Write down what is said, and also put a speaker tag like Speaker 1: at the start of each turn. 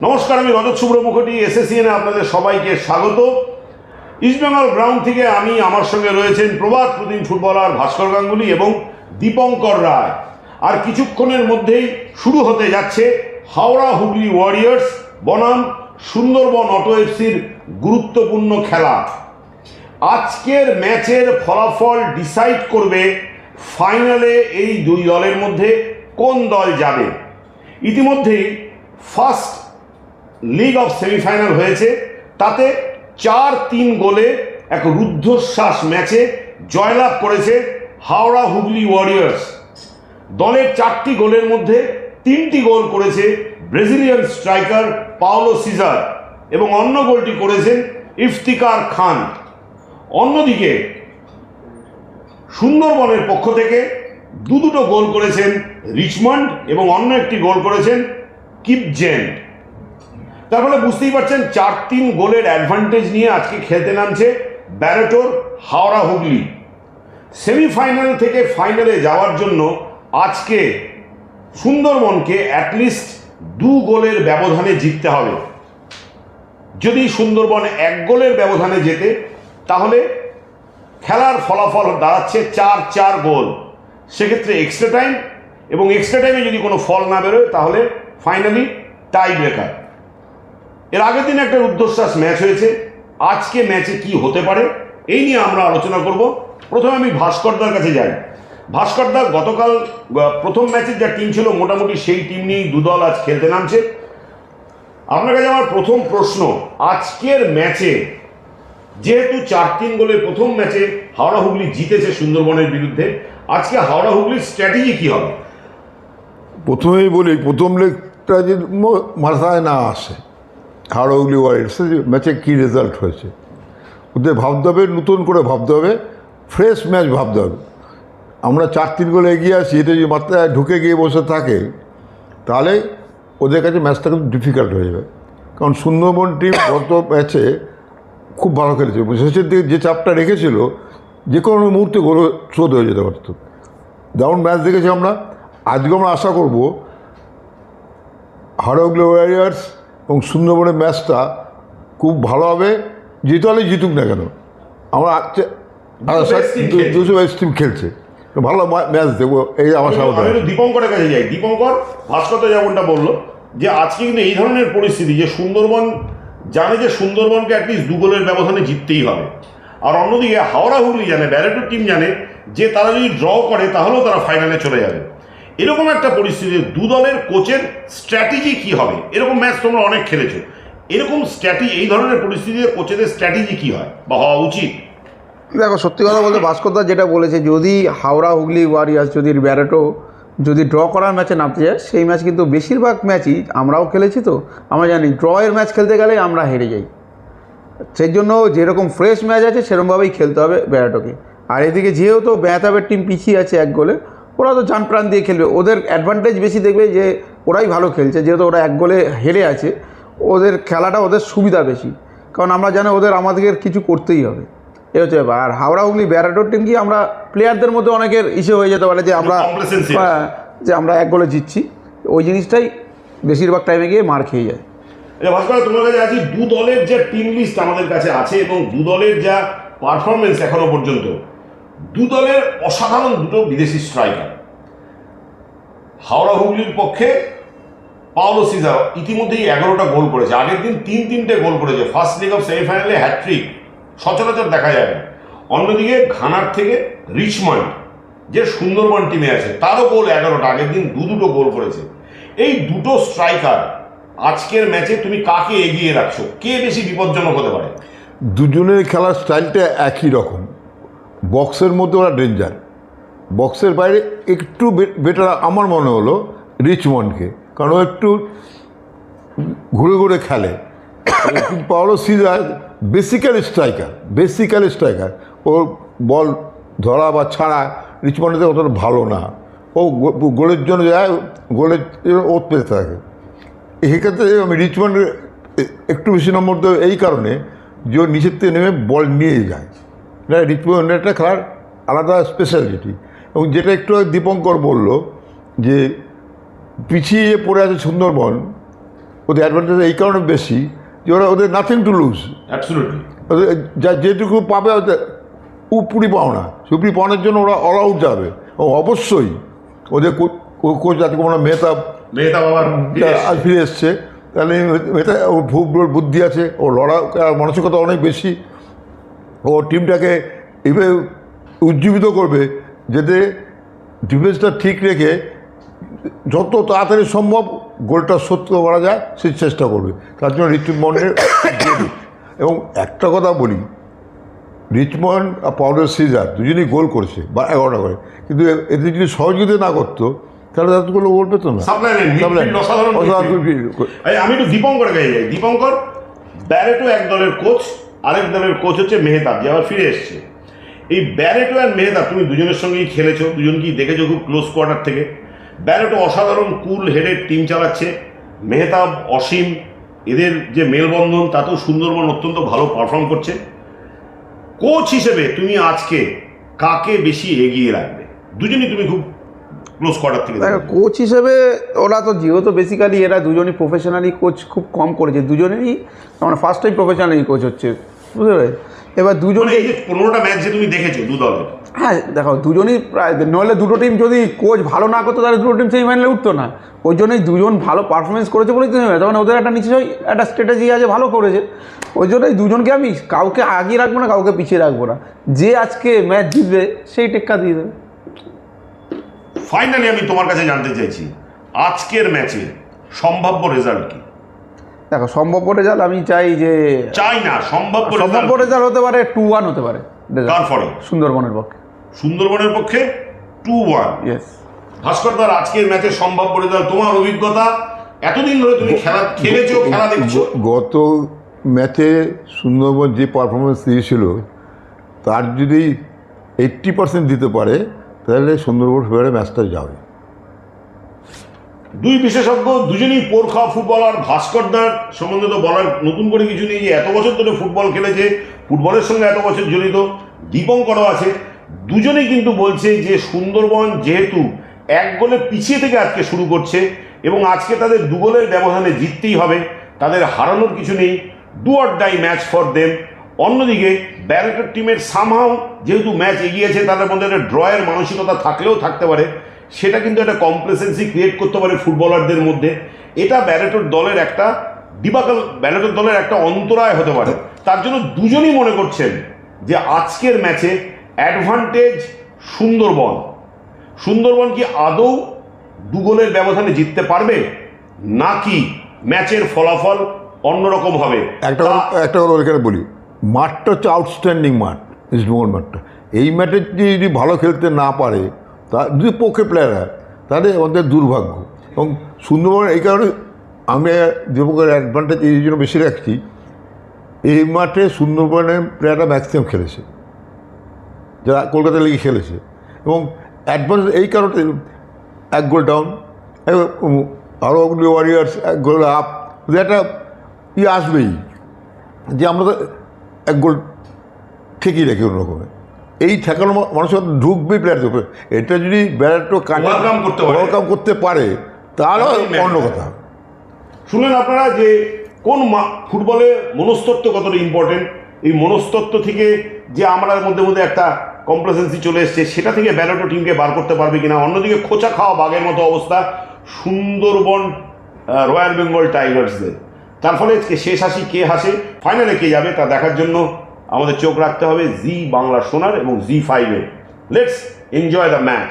Speaker 1: নমস্কার, আমি রজত শুভ্র মুখোটি এসএসসিএনে আপনাদের সবাইকে স্বাগত। ইস্টবেঙ্গল গ্রাউন্ড থেকে আমার সঙ্গে রয়েছেন প্রবাদ প্রতিম ফুটবলার ভাস্কর গাঙ্গুলি এবং দীপঙ্কর রায়। আর কিছুক্ষণের মধ্যেই শুরু হতে যাচ্ছে হাওড়া হুগলি ওয়ারিয়ার্স বনাম সুন্দরবন অটো এফসির গুরুত্বপূর্ণ খেলা। আজকের ম্যাচের ফলাফল ডিসাইড করবে ফাইনালে এই দুই দলের মধ্যে কোন দল যাবে। ইতিমধ্যেই ফার্স্ট লিগ অফ সেমিফাইনাল হয়েছে, তাতে 4-3 গোলে এক রুদ্ধশ্বাস ম্যাচে জয়লাভ করেছে হাওড়া হুগলি ওয়ারিয়ার্স। দলের 4টি গোলের মধ্যে 3টি গোল করেছে ব্রাজিলিয়ান স্ট্রাইকার পাওলো সিজার এবং অন্য গোলটি করেছেন ইফতিকার খান। অন্যদিকে সুন্দরবনের পক্ষ থেকে দুটো গোল করেছেন রিচমন্ড এবং অন্য একটি গোল করেছেন কিপজেন। তার ফলে বুঝতেই পারছেন 4-3 গোলের অ্যাডভান্টেজ নিয়ে আজকে খেলতে নামছে ব্যারেটোর হাওড়া হুগলি। সেমিফাইনাল থেকে ফাইনালে যাওয়ার জন্য আজকে সুন্দরবনকে অ্যাটলিস্ট 2 গোলের ব্যবধানে জিততে হবে। যদি সুন্দরবন 1 গোলের ব্যবধানে জেতে তাহলে খেলার ফলাফল দাঁড়াচ্ছে 4-4 গোল। সেক্ষেত্রে এক্সট্রা টাইম, এবং এক্সট্রা টাইমে যদি কোনো ফল না বেরোয় তাহলে ফাইনালি টাই ব্রেকার। এর আগের দিন একটা রুদ্ধশ্বাস ম্যাচ হয়েছে, আজকে ম্যাচে কি হতে পারে এই নিয়ে আমরা আলোচনা করব। প্রথমে আমি ভাস্করদার কাছে যাই। ভাস্করদা, গতকাল প্রথম ম্যাচের যা টিম ছিল মোটামুটি সেই টিম নিয়েই দুদল আজ খেলতে নামছে। আপনার কাছে আমার প্রথম প্রশ্ন, আজকের ম্যাচে যেহেতু 4-3 গোলের প্রথম ম্যাচে হাওড়া হুগলি জিতেছে সুন্দরবনের বিরুদ্ধে, আজকে হাওড়া হুগলির স্ট্র্যাটেজি কি হবে?
Speaker 2: প্রথমেই বলি, প্রথম লেগটা যদি মাথায় না আসে হাওড়া হুগলি ওয়ারিয়ার্সের ম্যাচে কী রেজাল্ট হয়েছে, ওদের ভাবতে হবে, নতুন করে ভাবতে হবে, ফ্রেশ ম্যাচ ভাবতে হবে। আমরা 4-3 গোলে এগিয়ে আসি, এটা যদি মাথায় ঢুকে গিয়ে বসে থাকে তাহলে ওদের কাছে ম্যাচটা খুব ডিফিকাল্ট হয়ে যাবে। কারণ সুন্দরবন টিম গত ম্যাচে খুব ভালো খেলেছে, শেষের দিকে যে চাপটা রেখেছিল যে কোনো মুহূর্তে গোল শোধ হয়ে যেতে পারত। দারুণ ম্যাচ দেখেছি আমরা। আজকে আমরা আশা করব হাওড়া হুগলি ওয়ারিয়ার্স এবং সুন্দরবনের ম্যাচটা খুব ভালো হবে, যে দলে জিতুক না কেন। আমরা দুশো বেস্ট টিম খেলছে, ভালো ম্যাচ দেবো, এই আমার সাথে।
Speaker 1: আমি দীপঙ্করের কাছে যাই। দীপঙ্কর, ভাস্কর যেমনটা বললো যে আজকে কিন্তু এই ধরনের পরিস্থিতি যে সুন্দরবন জানে যে সুন্দরবনকে অ্যাটলিস্ট 2 গোলের ব্যবধানে জিততেই হবে, আর অন্যদিকে হাওড়া হুগলি জানে, ব্যারেটোর টিম জানে যে তারা যদি ড্র করে তাহলেও তারা ফাইনালে চলে যাবে। এরকম একটা পরিস্থিতি দু দলের কোচের স্ট্র্যাটেজি কি হবে? এরকম ম্যাচ তোমরা অনেক খেলেছো, এরকম স্ট্র্যাটেজি, এই ধরনের পরিস্থিতিতে কোচেদের স্ট্র্যাটেজি কি হয় বা হওয়া উচিত?
Speaker 3: দেখো, সত্যি কথা বলতে ভাস্করদা যেটা বলেছে, যদি হাওড়া হুগলি ওয়ারিয়ার্স যদি ব্যারেটো যদি ড্র করার ম্যাচে নামতে যায়, সেই ম্যাচ কিন্তু বেশিরভাগ ম্যাচই আমরাও খেলেছি, তো আমরা জানি ড্রয়ের ম্যাচ খেলতে গেলে আমরা হেরে যাই। সেই জন্য যেরকম ফ্রেশ ম্যাচ আছে সেরকমভাবেই খেলতে হবে ব্যারেটোকে। আর এদিকে যেহেতু ব্যাতাবের টিম পিছিয়ে আছে 1 গোলে, ওরা তো জান প্রাণ দিয়ে খেলবে, ওদের অ্যাডভান্টেজ বেশি দেখবে যে ওরাই ভালো খেলছে, যেহেতু ওরা 1 গোলে হেরে আছে, ওদের খেলাটা ওদের সুবিধা বেশি। কারণ আমরা জানি ওদের আমাদের কিছু করতেই হবে, এ হচ্ছে ব্যাপার। আর হাওড়া হুগলি ব্যারেটোর টিম কি, আমরা প্লেয়ারদের মধ্যে অনেকের ইস্যু হয়ে যেতে পারে যে আমরা যে আমরা 1 গোলে জিতছি, ওই জিনিসটাই বেশিরভাগ টাইমে গিয়ে মার খেয়ে যায়।
Speaker 1: ভাস্কর, তোমার কাছে আছি দু দলের যে টিম লিস্ট আমাদের কাছে আছে এবং দু দলের যা পারফরমেন্স এখনো পর্যন্ত, দু দলের অসাধারণ দুটো বিদেশি স্ট্রাইকার। হাওড়া হুগলির পক্ষে পাওলো সিজার ইতিমধ্যেই 11টা গোল করেছে, আগের দিন 3-3টে গোল করেছে। ফার্স্ট লিগ অফ সেমিফাইনালে হ্যাট্রিক সচরাচর দেখা যায় না। অন্যদিকে ঘানার থেকে রিচমন্ড, যে সুন্দরবন টিমে আছে, তারও গোল 11টা, আগের দিন দুটো গোল করেছে। এই দুটো স্ট্রাইকার আজকের ম্যাচে তুমি কাকে এগিয়ে রাখছো? কে বেশি বিপজ্জনক হতে পারে?
Speaker 2: দুজনের খেলার স্টাইলটা একই রকম। বক্সের মধ্যে ওরা ডেঞ্জার, বক্সের বাইরে একটু বেটার আমার মনে হলো রিচমন্ডকে, কারণ ও একটু ঘুরে ঘুরে খেলে। পাওলো সিজার বেসিক্যালি স্ট্রাইকার, ওর বল ধরা বা ছাড়া রিচমন্ডের অতটা ভালো না। ও গোলের জন্য যায়, গোলের ওত পেতে থাকে। এক্ষেত্রে আমি রিচমন্ডের একটু বেশি নম্বর দেবো এই কারণে যে ও নিচের থেকে নেমে বল নিয়ে যায়। এটা রিচমন্ডের একটা খেলার আলাদা স্পেশালিটি। এবং যেটা একটু দীপঙ্কর বলল যে পিছিয়ে পড়ে আছে সুন্দরবন, ওদের অ্যাডভান্টেজ এই কারণে বেশি যে ওদের নাথিং টু লুজ,
Speaker 1: অ্যাবসলিউটলি।
Speaker 2: ওদের যা যেটুকু পাবে ওদের উপরি পাওনা, সুপ্রি পাওনার জন্য ওরা অল আউট যাবে। ও অবশ্যই ওদের কোচ যাতে কোনো মেহতাব
Speaker 1: আবার
Speaker 2: ফিরে এসছে, তাহলে এটা ও ফুটবল বুদ্ধি আছে, ও লড়া মানসিকতা অনেক বেশি, ও টিমটাকে এইভাবে উজ্জীবিত করবে যাতে ডিফেন্সটা ঠিক রেখে যত তাড়াতাড়ি সম্ভব গোলটা শোধ করা যায় সেই চেষ্টা করবে। তার জন্য রিচমন্ডের এবং একটা কথা বলি, রিচমন্ড আর পাউডার সিজার দুজনেই গোল করছে বা 11টা করে, কিন্তু এদের যদি সহযোগিতা না করতো তাহলে এতগুলো গোল পেতো না।
Speaker 1: আমি একটু দীপঙ্কর কাছে যাই। দীপঙ্কর, ব্যারেটো এক দলের কোচ, আরেক দলের কোচ হচ্ছে মেহতাব, যে আবার ফিরে এসছে। এই ব্যারেটো আর মেহতাব তুমি দুজনের সঙ্গেই খেলেছো, দুজনকেই দেখেছো খুব ক্লোজ কোয়ার্টার থেকে। ব্যারেটো অসাধারণ কুল হেডেড টিম চালাচ্ছে, মেহতাব অসীম, এদের যে মেলবন্ধন তাতেও সুন্দরবন অত্যন্ত ভালো পারফর্ম করছে। কোচ হিসেবে তুমি আজকে কাকে বেশি এগিয়ে রাখবে? দুজনই তুমি খুব ক্লোজ কোয়ার্টার থেকে দেখো।
Speaker 3: কোচ হিসেবে ওরা তো যেহেতু বেসিক্যালি এরা দুজনই প্রফেশনালি কোচ খুব কম করেছে, দুজনেরই মানে ফার্স্ট টাইম প্রফেশনালি কোচ হচ্ছে, বুঝতে পারে। এবার দুজনে
Speaker 1: এই যে 15টা ম্যাচ যে তুমি দেখেছো দু দলের,
Speaker 3: হ্যাঁ দেখো দুজনই প্রায়, নইলে দুটো টিম যদি কোচ ভালো না করতো তাহলে দুটো টিম সেমিফাইনালে উঠতো না। ওই জন্যই দুজন ভালো পারফরমেন্স করেছে বলেই তো তখন ওদের একটা নিশ্চয়ই একটা স্ট্র্যাটেজি আছে, ভালো করেছে। ওই জন্যই দুজনকে আমি কাউকে আগিয়ে রাখবো না, কাউকে পিছিয়ে রাখবো না, যে আজকে ম্যাচ জিতবে সেই টেক্কা দিয়ে দেবে।
Speaker 1: ফাইনালি আমি তোমার কাছে জানতে চাইছি আজকের ম্যাচে সম্ভাব্য রেজাল্ট কি?
Speaker 3: দেখো সম্ভাব্য রেজাল্ট আমি চাই যে
Speaker 1: চাই না, সম্ভাব্য
Speaker 3: রেজাল্ট হতে পারে 2-1 হতে পারে।
Speaker 1: কার ফলে?
Speaker 3: সুন্দরবনের পক্ষে।
Speaker 1: সুন্দরবনের পক্ষে 2-1।
Speaker 3: ইয়েস।
Speaker 1: ভাস্কর দার, আজকের ম্যাচের সম্ভাব্য রেজাল্ট, তোমার অভিজ্ঞতা, এতদিন ধরে তুমি খেলেছো, খেলা দেখছো।
Speaker 2: গত ম্যাচে সুন্দরবন যে পারফরমেন্স দিয়েছিল তার যদি 80% দিতে পারে তাহলে সুন্দরবন ফেভারে ম্যাচটা যাবে।
Speaker 1: দুই বিশেষজ্ঞ, দুজনই পোরখা ফুটবলার। ভাস্করদার সম্বন্ধে তো বলার নতুন করে কিছু নেই, যে এত বছর ধরে ফুটবল খেলেছে, ফুটবলের সঙ্গে এত বছর জড়িত। দীপঙ্করও আছে। দুজনেই কিন্তু বলছে যে সুন্দরবন যেহেতু এক গোলে পিছিয়ে থেকে আজকে শুরু করছে এবং আজকে তাদের 2 গোলের ব্যবধানে জিততেই হবে, তাদের হারানোর কিছু নেই। Do or die match for them. অন্যদিকে ব্যারেটোর টিমের সামহাও যেহেতু ম্যাচ এগিয়েছে, তাদের মধ্যে একটা ড্রয়ের মানসিকতা থাকলেও থাকতে পারে, সেটা কিন্তু একটা কমপ্লেসেন্সি ক্রিয়েট করতে পারে ফুটবলারদের মধ্যে। এটা ব্যারেটোর দলের একটা ডিবাকল, ব্যারেটোর দলের একটা অন্তরায় হতে পারে। তার জন্য দুজনই মনে করছেন যে আজকের ম্যাচে অ্যাডভান্টেজ সুন্দরবন। সুন্দরবন কি আদৌ 2 গোলের ব্যবধানে জিততে পারবে, নাকি ম্যাচের ফলাফল অন্যরকম হবে?
Speaker 2: একটা কথা এখানে বলি, মাঠটা হচ্ছে আউটস্ট্যান্ডিং মাঠ, ইস্টবেঙ্গল মাঠটা। এই ম্যাচে যদি ভালো খেলতে না পারে, তা যদি পক্ষে প্লেয়ার হয় তাহলে আমাদের দুর্ভাগ্য। এবং সুন্দরবন এই কারণে আমি দীপকের অ্যাডভান্টেজ এই জন্য বেশি রাখছি, এই মাঠে সুন্দরবনের প্লেয়াররা ম্যাক্সিমাম খেলেছে, যারা কলকাতা লিগে খেলেছে। এবং অ্যাডভান্স এই কারণে 1 গোল ডাউন, আরও ওয়ারিয়ার্স 1 গোল আপ, একটা আসবেই যে আমরা তো 1 গোল ঠিকই রাখি অন্যরকমে। এই ঠেকানো মানুষের ঢুকবেই প্লেয়ারদের উপরে। এটা যদি ব্যারেটো ওয়েলকাম করতে পারে তাহলে অন্য কথা।
Speaker 1: শুনলেন আপনারা যে কোন ফুটবলে মনস্তত্ত্ব কতটা ইম্পর্টেন্ট। এই মনস্তত্ত্ব থেকে যে আমরা মধ্যে একটা কমপ্লেসেন্সি চলে এসছে, সেটা থেকে ব্যারেটো টিমকে বার করতে পারবে কিনা। অন্যদিকে খোঁচা খাওয়া বাঘের মতো অবস্থা সুন্দরবন রয়্যাল বেঙ্গল টাইগার্সদের। তার ফলে শেষ হাসি কে হাসে, ফাইনালে কে যাবে তা দেখার জন্য আমাদের চোখ রাখতে হবে জি বাংলা সোনার এবং জি5-এ। Let's enjoy the match.